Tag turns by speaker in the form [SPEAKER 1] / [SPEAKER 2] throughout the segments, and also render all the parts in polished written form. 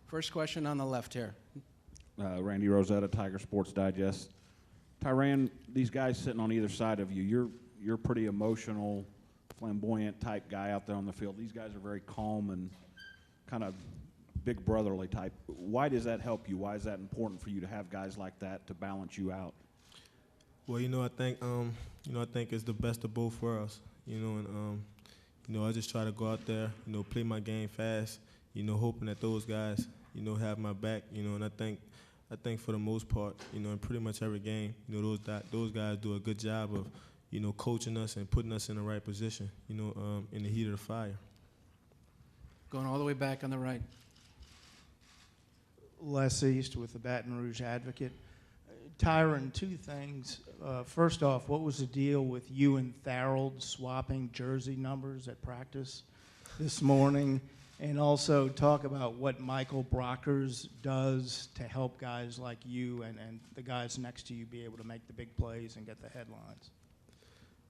[SPEAKER 1] First question on the left here.
[SPEAKER 2] Randy Rosetta, Tiger Sports Digest. Tyrann, these guys sitting on either side of you, you're a pretty emotional, flamboyant type guy out there on the field. These guys are very calm and kind of big brotherly type. Why does that help you? Why is that important for you to have guys like that to balance you out?
[SPEAKER 3] Well, I think it's the best of both worlds. I just try to go out there, play my game fast, hoping that those guys, have my back, and I think for the most part, in pretty much every game, those guys do a good job of, coaching us and putting us in the right position, in the heat of the fire.
[SPEAKER 1] Going all the way back on the right.
[SPEAKER 4] Les East with the Baton Rouge Advocate. Tyrann, two things. First off, what was the deal with you and Tharold swapping jersey numbers at practice this morning? And also talk about what Michael Brockers does to help guys like you and the guys next to you be able to make the big plays and get the headlines.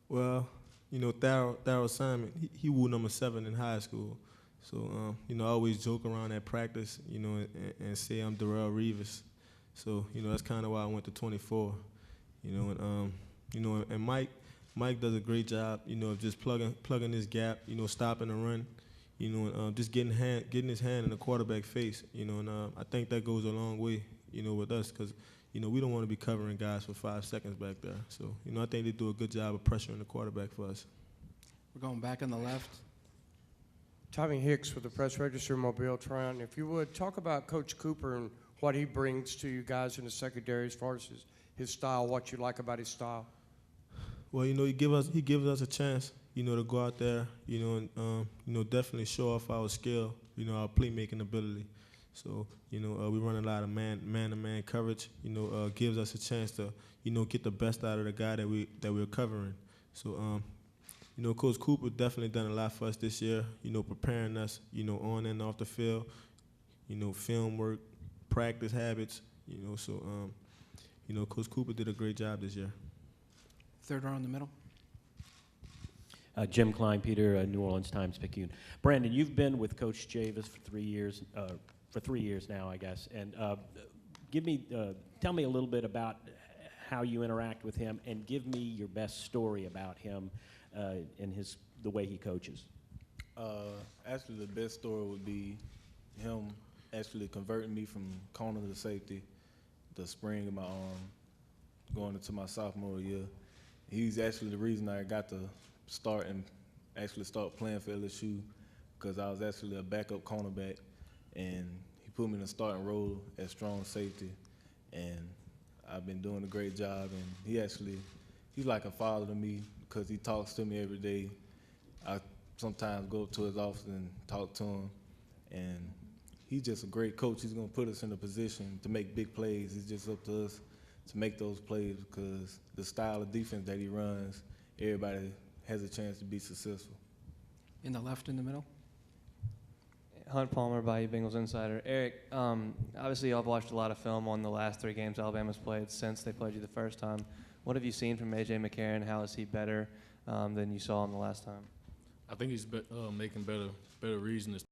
[SPEAKER 3] Well, Tharold Simon, he wore number 7 in high school. So, I always joke around at practice, and say I'm Darrell Reeves. So, that's kind of why I went to 24. And Mike does a great job, of just plugging this gap, stopping the run, just getting his hand in the quarterback's face, and I think that goes a long way, with us, because, we don't want to be covering guys for 5 seconds back there. So, I think they do a good job of pressuring the quarterback for us.
[SPEAKER 1] We're going back on the left.
[SPEAKER 5] Tommy Hicks with the Press Register Mobile Tryon. If you would, talk about Coach Cooper and what he brings to you guys in the secondary as far as his style, what you like about his style.
[SPEAKER 3] Well, he gives us a chance, to go out there, and definitely show off our skill, our playmaking ability. So, we run a lot of man-to-man coverage. Gives us a chance to, get the best out of the guy that we're covering. So, Coach Cooper definitely done a lot for us this year. Preparing us, on and off the field. Film work, practice habits. So, Coach Cooper did a great job this year.
[SPEAKER 1] Third row in the middle.
[SPEAKER 6] Jim Klein, Peter, New Orleans Times-Picayune. Brandon, you've been with Coach Chavis for 3 years, now, I guess. And tell me a little bit about how you interact with him, and give me your best story about him and the way he coaches.
[SPEAKER 7] Actually, the best story would be him actually converting me from corner to safety, the spring of my arm, going into my sophomore year. He's actually the reason I got to start playing for LSU, because I was actually a backup cornerback, and he put me in a starting role at strong safety, and I've been doing a great job. And he's like a father to me, because he talks to me every day. I sometimes go up to his office and talk to him, and he's just a great coach. He's going to put us in a position to make big plays. It's just up to us to make those plays, because the style of defense that he runs, everybody has a chance to be successful.
[SPEAKER 1] In the left, in the middle.
[SPEAKER 8] Hunt Palmer, Bayou Bengals Insider. Eric, obviously y'all have watched a lot of film on the last 3 games Alabama's played since they played you the first time. What have you seen from A.J. McCarron? How is he better than you saw him the last time?
[SPEAKER 9] I think he's making better reads in his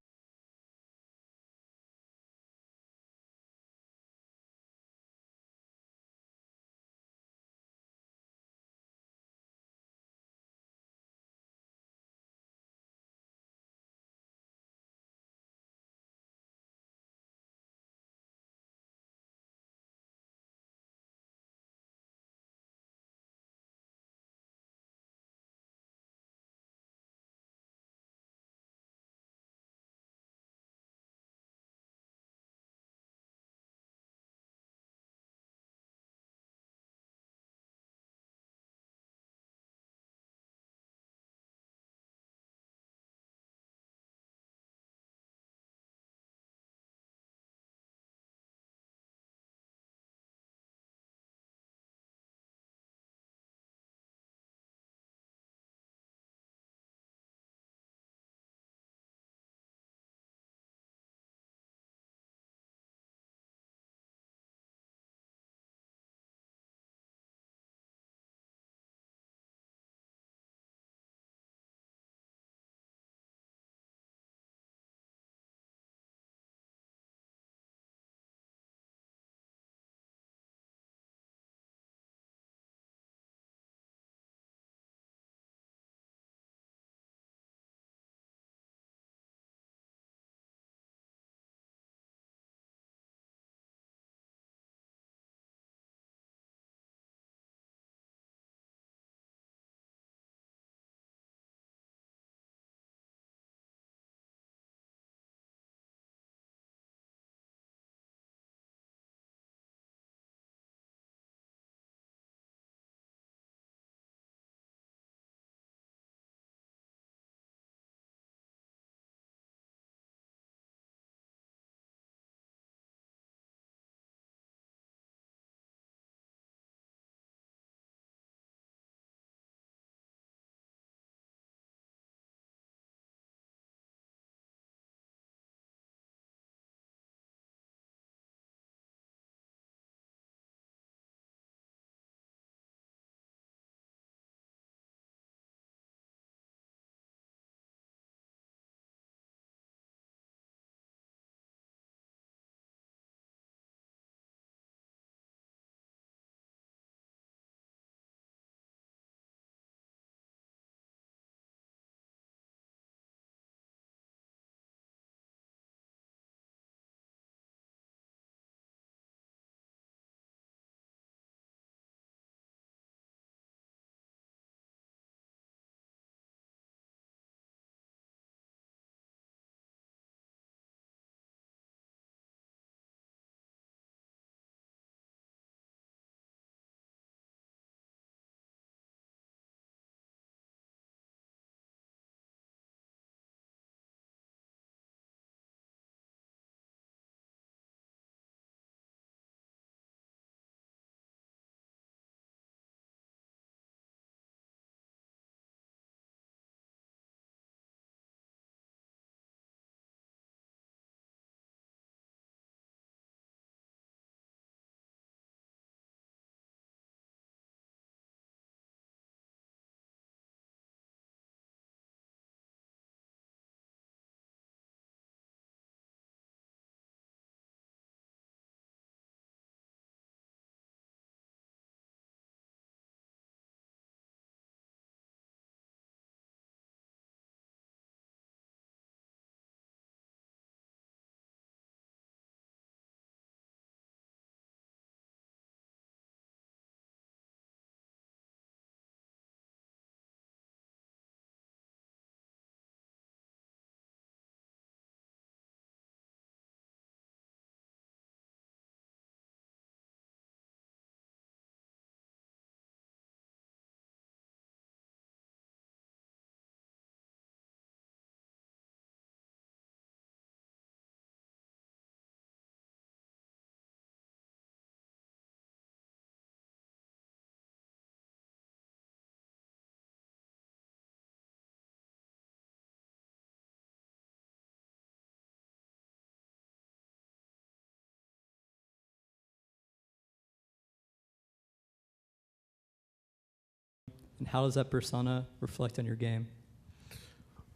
[SPEAKER 10] and how does that persona reflect on your game?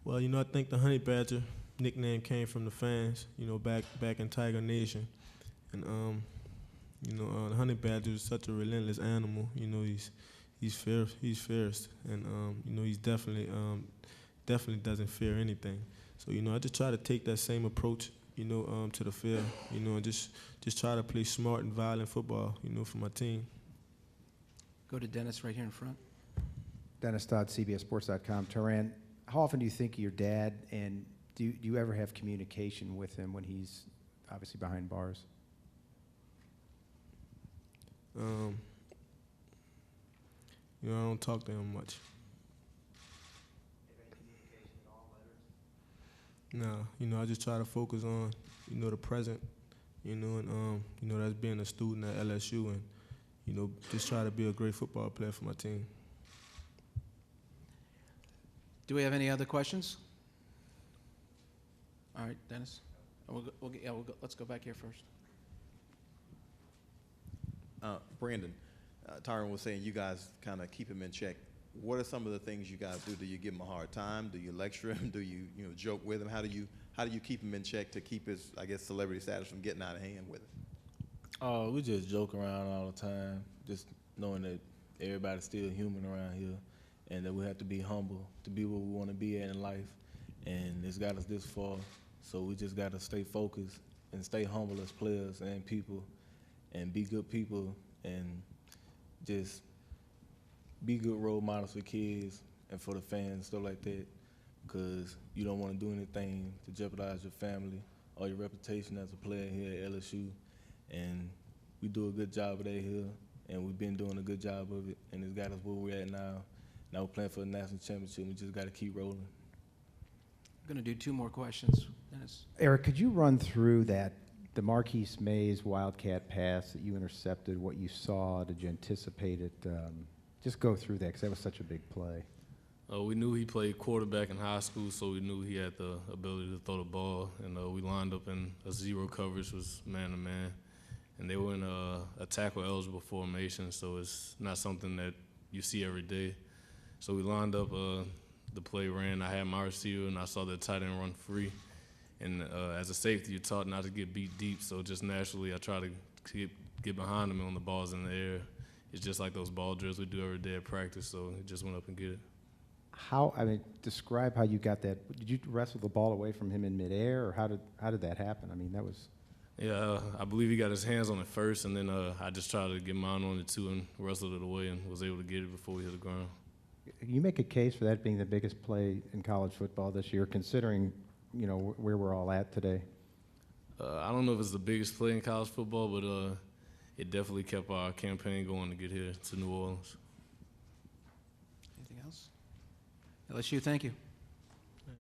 [SPEAKER 3] Well, I think the Honey Badger nickname came from the fans, back in Tiger Nation. And, the Honey Badger is such a relentless animal. He's fierce. And, he's definitely doesn't fear anything. So, I just try to take that same approach, to the field, and just try to play smart and violent football, for my team.
[SPEAKER 1] Go to Dennis right here in front.
[SPEAKER 11] Dennis Dodd, CBSSports.com. Tyrann, how often do you think of your dad, and do you ever have communication with him when he's obviously behind bars?
[SPEAKER 3] I don't talk to him much. No, I just try to focus on, the present, and that's being a student at LSU, and just try to be a great football player for my team.
[SPEAKER 1] Do we have any other questions? All right, Dennis. Let's go back here first.
[SPEAKER 12] Brandon, Tyrann was saying you guys kind of keep him in check. What are some of the things you guys do? Do you give him a hard time? Do you lecture him? Do you joke with him? How do you keep him in check to keep his, I guess, celebrity status from getting out of hand with him?
[SPEAKER 7] Oh, we just joke around all the time, just knowing that everybody's still human around here, and that we have to be humble to be where we want to be at in life. And it's got us this far, so we just got to stay focused and stay humble as players and people, and be good people, and just be good role models for kids and for the fans, stuff like that, because you don't want to do anything to jeopardize your family or your reputation as a player here at LSU. And we do a good job of that here, and we've been doing a good job of it, and it's got us where we're at now. Now we're playing for the national championship, and we just got to keep rolling.
[SPEAKER 1] I'm going to do 2 more questions, Dennis.
[SPEAKER 11] Eric, could you run through the Marquise Mays Wildcat pass that you intercepted, what you saw? Did you anticipate it? Just go through that, because that was such a big play.
[SPEAKER 9] We knew he played quarterback in high school, so we knew he had the ability to throw the ball. And we lined up in a zero coverage, was man-to-man. And they were in a tackle-eligible formation, so it's not something that you see every day. So we lined up, the play ran. I had my receiver, and I saw the tight end run free. And as a safety, you're taught not to get beat deep, so just naturally I try to get behind him on the balls in the air. It's just like those ball drills we do every day at practice, so he just went up and get it.
[SPEAKER 11] Describe how you got that. Did you wrestle the ball away from him in midair, or how did that happen? I mean, that was...
[SPEAKER 9] Yeah, I believe he got his hands on it first, and then I just tried to get mine on it too and wrestled it away and was able to get it before we hit the ground.
[SPEAKER 11] You make a case for that being the biggest play in college football this year, considering, where we're all at today.
[SPEAKER 9] I don't know if it's the biggest play in college football, but it definitely kept our campaign going to get here to New Orleans.
[SPEAKER 1] Anything else? LSU, thank you.